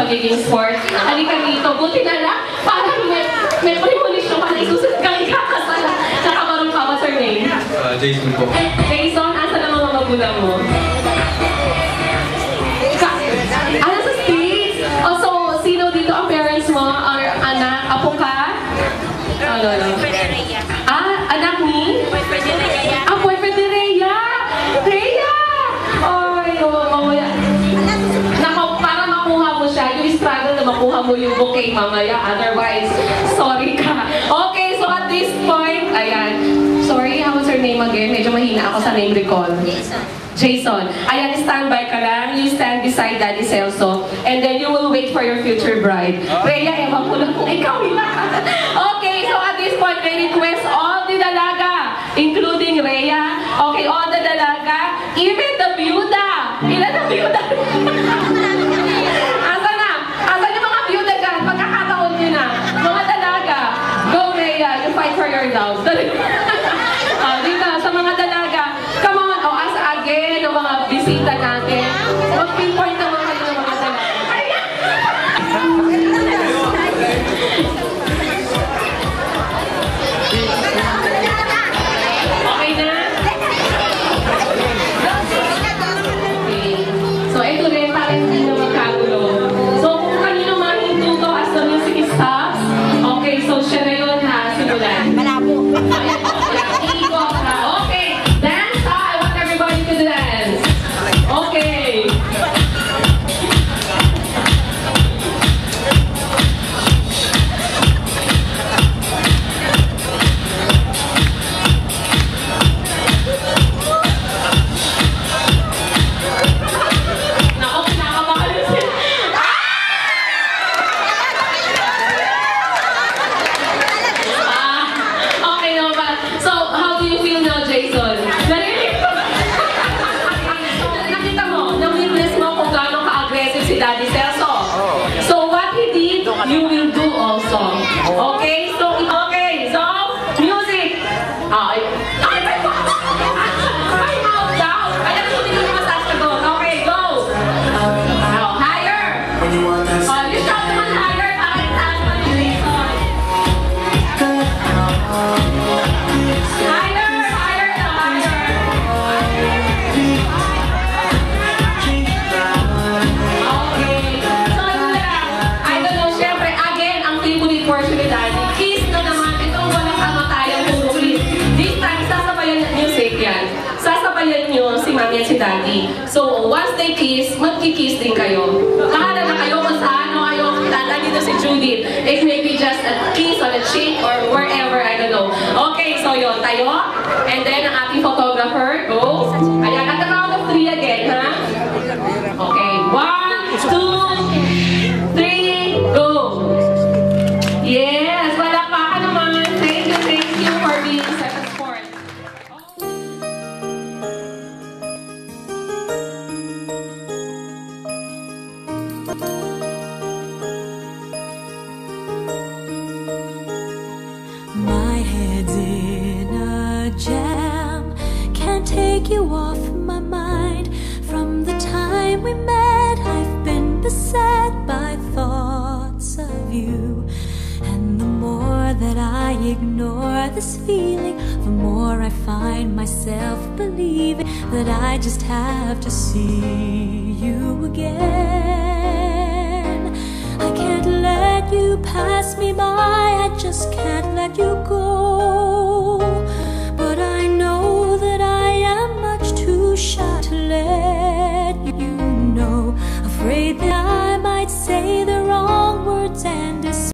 pagiging sport. Halika dito. Buti na lang, parang may premonition ka na isusunod kang ikakasala. Nakamarong ka ba, sir name? Jason po. Jason, asa na mga magulang mo? Ano sa States? Oh, so, sino dito ang parents mo? Or anak? Apo ka? Ano? Anak ni? Boyfriend ni Rhea! Rhea! Ay, nako, para makuha mo siya, yung struggle na makuha mo yung bouquet mamaya. Otherwise, sorry ka. Okay, so at this point, ayan. Sorry, how was her name again? Medyo mahina ako sa name recall. Jason. Ayan, standby ka lang. You stand beside Daddy Celso. And then you will wait for your future bride. Rhea, ewan ko lang kung ikaw lang. Okay, so at this point, I request all the dalaga, including Rhea. Okay, all the dalaga, even the byuda. Ilan ang byuda? Asa na? Asan yung mga byuda dyan? Pagkakataon nyo na. Mga dalaga. Go, Rhea. You fight for your love. Dito, sa mga dalaga. Come on. O, asa again ang mga bisita natin. Mag-pinpoint naman kayo ng mga dalaga. Okay na? Okay. So, ito rin, para hindi na magkagulo. So, kung kanino mahinto to as the music stops, okay, so siya na yun ha, simulan. Malabo. Iikot ha. Okay, dance ha. I want everybody to dance. Okay. Nako, pinakabahan na siya. Okay naman. So, how do you feel now, Jason? Narinig ko. Nakita mo, na-witness mo kung gaano ka-aggressive si Daddy Celso. So, what he did, you will do also. Okay? So, music. Ay, out daw. Kaya hindi ko masasagot. Okay, go. Higher. You shout naman higher para itaas mo yung Jason. Higher. Okay. So, I don't know, syempre, again, ang favorite portion ni Daddy. Kiss na naman. Ito walang kamatayang puro kiss. This time, sasabayan music yan. Sasabayan nyo si Mami at si Daddy. So, once they kiss, magkikiss din kayo. Bahala na kayo kung saan o kayo. Nandito si Judith. It may be just a kiss on the cheek or wherever, I don't know. Okay, so yun, tayo. And then, ang ating photographer, go. Ayan, at the count of 3 again, ha? Okay, 1, 2, 3, go. Yes, palakpakan naman. Thank you for being such a sport. My head's in a jam, can't take you off my mind. From the time we met, I've been beset by thoughts of you. And the more that I ignore this feeling, the more I find myself believing that I just have to see you again. I can't let you pass me by, I just can't let you go. But I know that I am much too shy to let you know. Afraid that